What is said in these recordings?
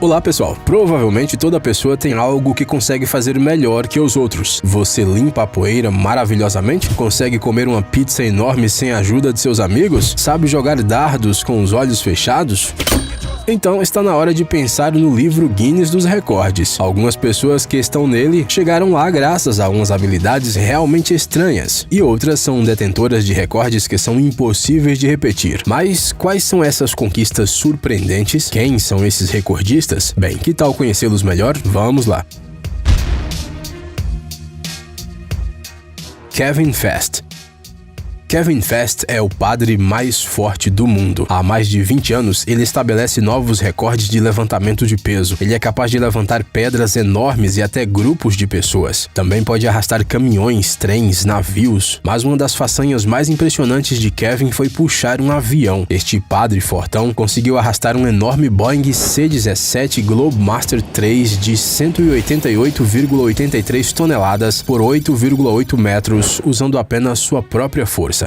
Olá pessoal, provavelmente toda pessoa tem algo que consegue fazer melhor que os outros. Você limpa a poeira maravilhosamente? Consegue comer uma pizza enorme sem a ajuda de seus amigos? Sabe jogar dardos com os olhos fechados? Então está na hora de pensar no livro Guinness dos Recordes. Algumas pessoas que estão nele chegaram lá graças a umas habilidades realmente estranhas, e outras são detentoras de recordes que são impossíveis de repetir. Mas quais são essas conquistas surpreendentes? Quem são esses recordistas? Bem, que tal conhecê-los melhor? Vamos lá! Kevin Fast. Kevin Fast é o padre mais forte do mundo. Há mais de 20 anos, ele estabelece novos recordes de levantamento de peso. Ele é capaz de levantar pedras enormes e até grupos de pessoas. Também pode arrastar caminhões, trens, navios. Mas uma das façanhas mais impressionantes de Kevin foi puxar um avião. Este padre fortão conseguiu arrastar um enorme Boeing C-17 Globemaster III de 188,83 toneladas por 8,8 metros, usando apenas sua própria força.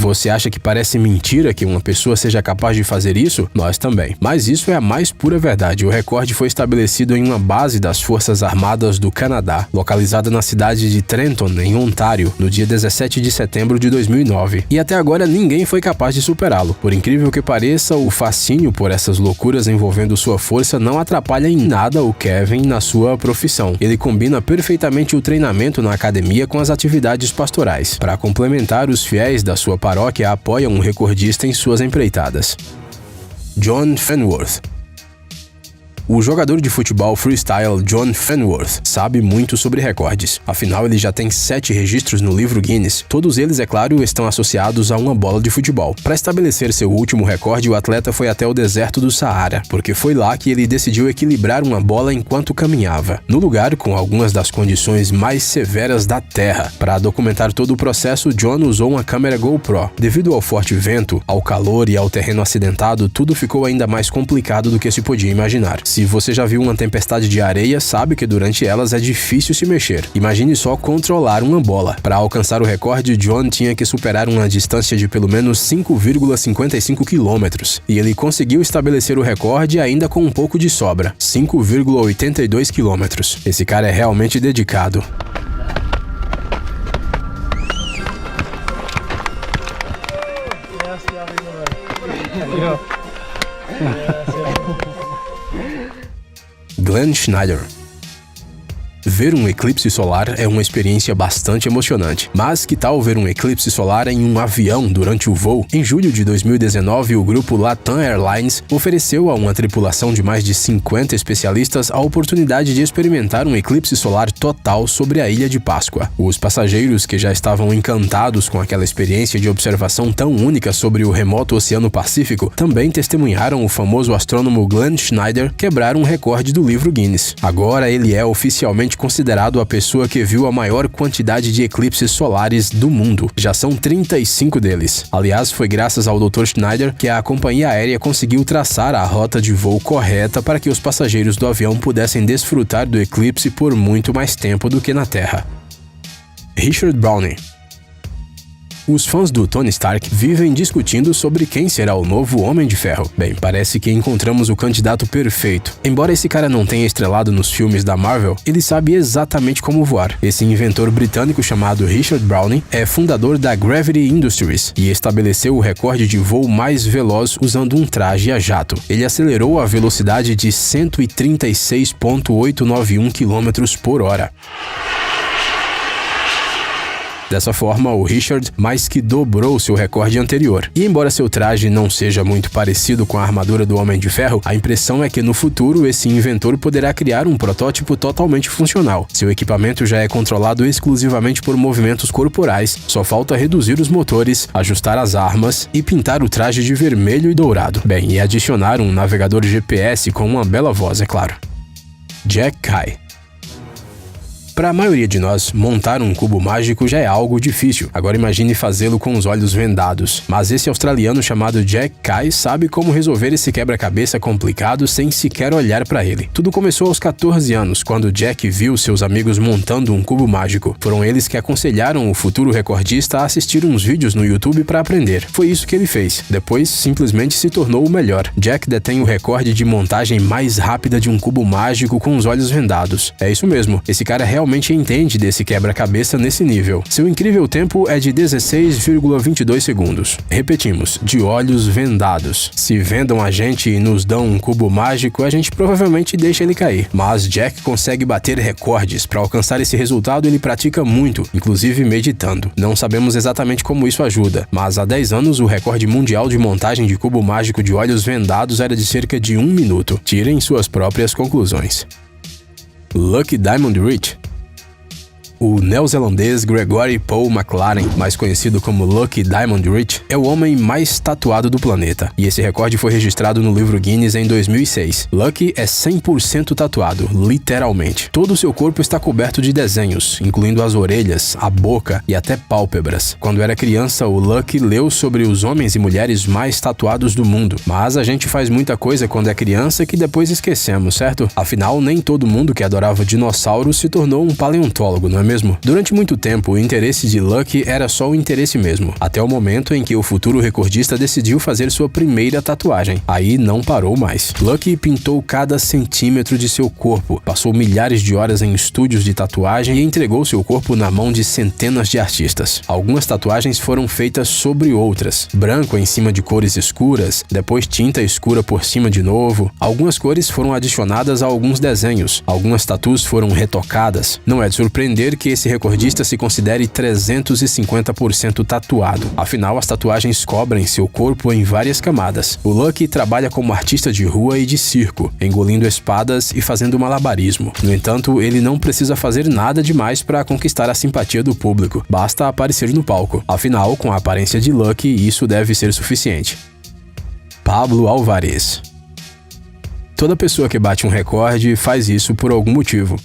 Você acha que parece mentira que uma pessoa seja capaz de fazer isso? Nós também. Mas isso é a mais pura verdade. O recorde foi estabelecido em uma base das Forças Armadas do Canadá, localizada na cidade de Trenton, em Ontário, no dia 17 de setembro de 2009. E até agora ninguém foi capaz de superá-lo. Por incrível que pareça, o fascínio por essas loucuras envolvendo sua força não atrapalha em nada o Kevin na sua profissão. Ele combina perfeitamente o treinamento na academia com as atividades pastorais. Para complementar, os fiéis da sua paróquia apoiam um recordista em suas empreitadas. John Fenworth. O jogador de futebol freestyle John Fenworth sabe muito sobre recordes. Afinal, ele já tem 7 registros no livro Guinness. Todos eles, é claro, estão associados a uma bola de futebol. Para estabelecer seu último recorde, o atleta foi até o deserto do Saara, porque foi lá que ele decidiu equilibrar uma bola enquanto caminhava, no lugar com algumas das condições mais severas da Terra. Para documentar todo o processo, John usou uma câmera GoPro. Devido ao forte vento, ao calor e ao terreno acidentado, tudo ficou ainda mais complicado do que se podia imaginar. Se você já viu uma tempestade de areia, sabe que durante elas é difícil se mexer. Imagine só controlar uma bola. Para alcançar o recorde, John tinha que superar uma distância de pelo menos 5,55 quilômetros. E ele conseguiu estabelecer o recorde ainda com um pouco de sobra, 5,82 quilômetros. Esse cara é realmente dedicado. Glenn Schneider. Ver um eclipse solar é uma experiência bastante emocionante. Mas que tal ver um eclipse solar em um avião durante o voo? Em julho de 2019, o grupo Latam Airlines ofereceu a uma tripulação de mais de 50 especialistas a oportunidade de experimentar um eclipse solar total sobre a Ilha de Páscoa. Os passageiros, que já estavam encantados com aquela experiência de observação tão única sobre o remoto Oceano Pacífico, também testemunharam o famoso astrônomo Glenn Schneider quebrar um recorde do livro Guinness. Agora ele é oficialmente considerado a pessoa que viu a maior quantidade de eclipses solares do mundo. Já são 35 deles. Aliás, foi graças ao Dr. Schneider que a companhia aérea conseguiu traçar a rota de voo correta para que os passageiros do avião pudessem desfrutar do eclipse por muito mais tempo do que na Terra. Richard Browning. Os fãs do Tony Stark vivem discutindo sobre quem será o novo Homem de Ferro. Bem, parece que encontramos o candidato perfeito. Embora esse cara não tenha estrelado nos filmes da Marvel, ele sabe exatamente como voar. Esse inventor britânico chamado Richard Browning é fundador da Gravity Industries e estabeleceu o recorde de voo mais veloz usando um traje a jato. Ele acelerou a velocidade de 136,891 km por hora. Dessa forma, o Richard mais que dobrou seu recorde anterior. E embora seu traje não seja muito parecido com a armadura do Homem de Ferro, a impressão é que no futuro esse inventor poderá criar um protótipo totalmente funcional. Seu equipamento já é controlado exclusivamente por movimentos corporais, só falta reduzir os motores, ajustar as armas e pintar o traje de vermelho e dourado. Bem, e adicionar um navegador GPS com uma bela voz, é claro. Jack Kay. Para a maioria de nós, montar um cubo mágico já é algo difícil. Agora imagine fazê-lo com os olhos vendados. Mas esse australiano chamado Jack Kai sabe como resolver esse quebra-cabeça complicado sem sequer olhar para ele. Tudo começou aos 14 anos, quando Jack viu seus amigos montando um cubo mágico. Foram eles que aconselharam o futuro recordista a assistir uns vídeos no YouTube para aprender. Foi isso que ele fez. Depois, simplesmente se tornou o melhor. Jack detém o recorde de montagem mais rápida de um cubo mágico com os olhos vendados. É isso mesmo, esse cara realmente entende desse quebra-cabeça nesse nível. Seu incrível tempo é de 16,22 segundos. Repetimos, de olhos vendados. Se vendam a gente e nos dão um cubo mágico, a gente provavelmente deixa ele cair. Mas Jack consegue bater recordes. Para alcançar esse resultado, ele pratica muito, inclusive meditando. Não sabemos exatamente como isso ajuda, mas há 10 anos o recorde mundial de montagem de cubo mágico de olhos vendados era de cerca de 1 minuto. Tirem suas próprias conclusões. Lucky Diamond Rich. O neozelandês Gregory Paul McLaren, mais conhecido como Lucky Diamond Rich, é o homem mais tatuado do planeta, e esse recorde foi registrado no livro Guinness em 2006. Lucky é 100% tatuado, literalmente. Todo o seu corpo está coberto de desenhos, incluindo as orelhas, a boca e até pálpebras. Quando era criança, o Lucky leu sobre os homens e mulheres mais tatuados do mundo, mas a gente faz muita coisa quando é criança que depois esquecemos, certo? Afinal, nem todo mundo que adorava dinossauros se tornou um paleontólogo, não é mesmo? Durante muito tempo, o interesse de Lucky era só o interesse mesmo, até o momento em que o futuro recordista decidiu fazer sua primeira tatuagem. Aí não parou mais. Lucky pintou cada centímetro de seu corpo, passou milhares de horas em estúdios de tatuagem e entregou seu corpo na mão de centenas de artistas. Algumas tatuagens foram feitas sobre outras, branco em cima de cores escuras, depois tinta escura por cima de novo. Algumas cores foram adicionadas a alguns desenhos, algumas tatuas foram retocadas. Não é de surpreender que esse recordista se considere 350% tatuado. Afinal, as tatuagens cobrem seu corpo em várias camadas. O Lucky trabalha como artista de rua e de circo, engolindo espadas e fazendo malabarismo. No entanto, ele não precisa fazer nada demais para conquistar a simpatia do público. Basta aparecer no palco. Afinal, com a aparência de Lucky, isso deve ser suficiente. Pablo Alvarez. Toda pessoa que bate um recorde faz isso por algum motivo.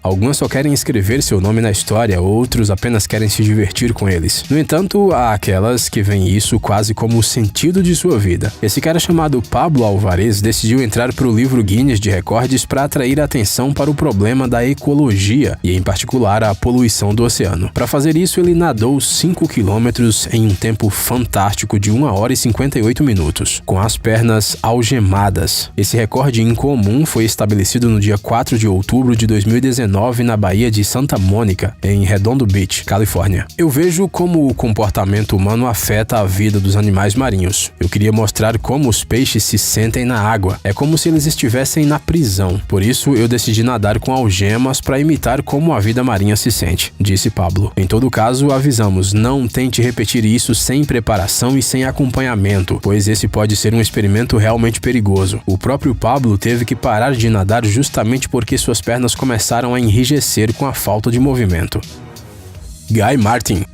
Alguns só querem escrever seu nome na história, outros apenas querem se divertir com eles. No entanto, há aquelas que veem isso quase como o sentido de sua vida. Esse cara chamado Pablo Alvarez decidiu entrar para o livro Guinness de Recordes para atrair a atenção para o problema da ecologia e, em particular, a poluição do oceano. Para fazer isso, ele nadou 5 quilômetros em um tempo fantástico de 1 hora e 58 minutos, com as pernas algemadas. Esse recorde incomum foi estabelecido no dia 4 de outubro de 2019 na Baía de Santa Mônica, em Redondo Beach, Califórnia. Eu vejo como o comportamento humano afeta a vida dos animais marinhos. Eu queria mostrar como os peixes se sentem na água. É como se eles estivessem na prisão. Por isso, eu decidi nadar com algemas para imitar como a vida marinha se sente, disse Pablo. Em todo caso, avisamos, não tente repetir isso sem preparação e sem acompanhamento, pois esse pode ser um experimento realmente perigoso. O próprio Pablo teve que parar de nadar justamente porque suas pernas começaram a enrijecer com a falta de movimento. Guy Martin.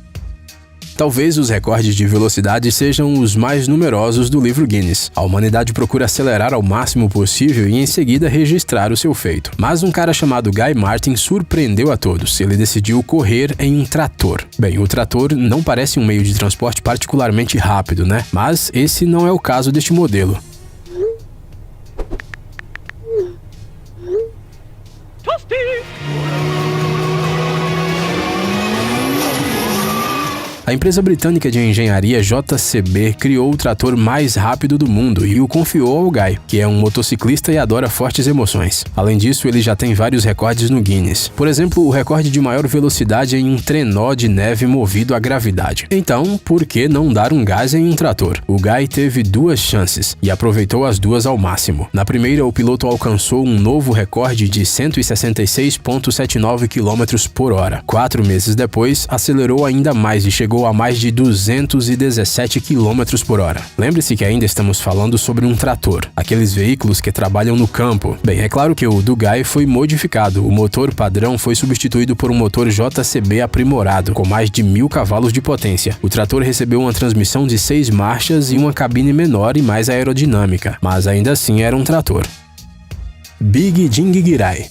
Talvez os recordes de velocidade sejam os mais numerosos do livro Guinness. A humanidade procura acelerar ao máximo possível e em seguida registrar o seu feito. Mas um cara chamado Guy Martin surpreendeu a todos. Ele decidiu correr em um trator. Bem, o trator não parece um meio de transporte particularmente rápido, né? Mas esse não é o caso deste modelo. A empresa britânica de engenharia JCB criou o trator mais rápido do mundo e o confiou ao Guy, que é um motociclista e adora fortes emoções. Além disso, ele já tem vários recordes no Guinness. Por exemplo, o recorde de maior velocidade em um trenó de neve movido à gravidade. Então, por que não dar um gás em um trator? O Guy teve 2 chances e aproveitou as 2 ao máximo. Na primeira, o piloto alcançou um novo recorde de 166,79 km por hora. 4 meses depois, acelerou ainda mais e chegou a mais de 217 km por hora. Lembre-se que ainda estamos falando sobre um trator, aqueles veículos que trabalham no campo. Bem, é claro que o do Guy foi modificado. O motor padrão foi substituído por um motor JCB aprimorado, com mais de 1000 cavalos de potência. O trator recebeu uma transmissão de 6 marchas e uma cabine menor e mais aerodinâmica, mas ainda assim era um trator. Big Jing Girai.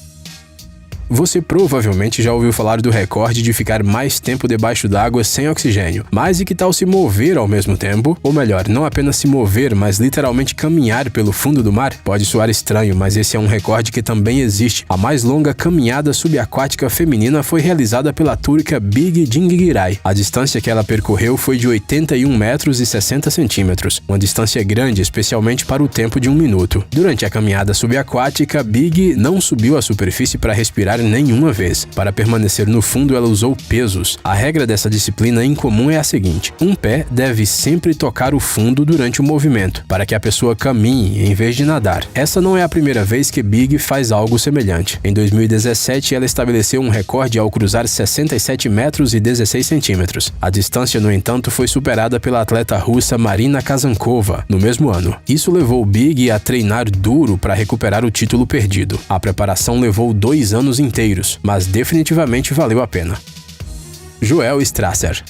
Você provavelmente já ouviu falar do recorde de ficar mais tempo debaixo d'água sem oxigênio. Mas e que tal se mover ao mesmo tempo? Ou melhor, não apenas se mover, mas literalmente caminhar pelo fundo do mar? Pode soar estranho, mas esse é um recorde que também existe. A mais longa caminhada subaquática feminina foi realizada pela turca Bige Cinggiray. A distância que ela percorreu foi de 81 metros e 60 centímetros, uma distância grande, especialmente para o tempo de 1 minuto. Durante a caminhada subaquática, Bige não subiu à superfície para respirar nenhuma vez. Para permanecer no fundo, ela usou pesos. A regra dessa disciplina incomum é a seguinte: um pé deve sempre tocar o fundo durante o movimento, para que a pessoa caminhe em vez de nadar. Essa não é a primeira vez que Bige faz algo semelhante. Em 2017, ela estabeleceu um recorde ao cruzar 67 metros e 16 centímetros. A distância, no entanto, foi superada pela atleta russa Marina Kazankova no mesmo ano. Isso levou Bige a treinar duro para recuperar o título perdido. A preparação levou 2 anos inteiros, mas definitivamente valeu a pena. Joel Strasser.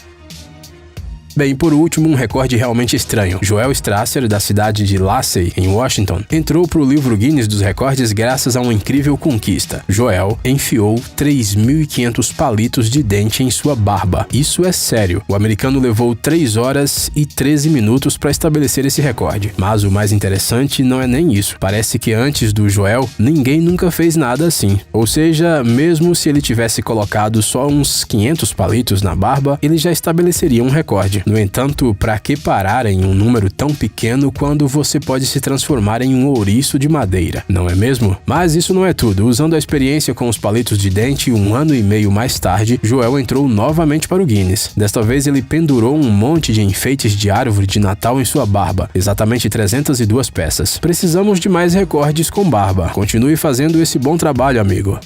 Bem, por último, um recorde realmente estranho. Joel Strasser, da cidade de Lacey, em Washington, entrou para o livro Guinness dos Recordes graças a uma incrível conquista. Joel enfiou 3.500 palitos de dente em sua barba. Isso é sério. O americano levou 3 horas e 13 minutos para estabelecer esse recorde. Mas o mais interessante não é nem isso. Parece que antes do Joel, ninguém nunca fez nada assim. Ou seja, mesmo se ele tivesse colocado só uns 500 palitos na barba, ele já estabeleceria um recorde. No entanto, para que parar em um número tão pequeno quando você pode se transformar em um ouriço de madeira, não é mesmo? Mas isso não é tudo. Usando a experiência com os palitos de dente, 1 ano e meio mais tarde, Joel entrou novamente para o Guinness. Desta vez ele pendurou um monte de enfeites de árvore de Natal em sua barba, exatamente 302 peças. Precisamos de mais recordes com barba. Continue fazendo esse bom trabalho, amigo.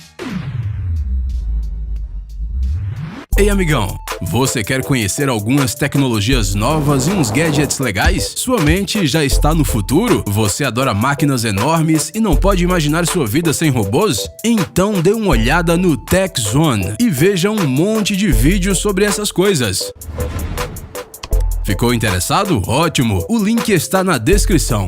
Ei, amigão! Você quer conhecer algumas tecnologias novas e uns gadgets legais? Sua mente já está no futuro? Você adora máquinas enormes e não pode imaginar sua vida sem robôs? Então dê uma olhada no Tech Zone e veja um monte de vídeos sobre essas coisas. Ficou interessado? Ótimo! O link está na descrição.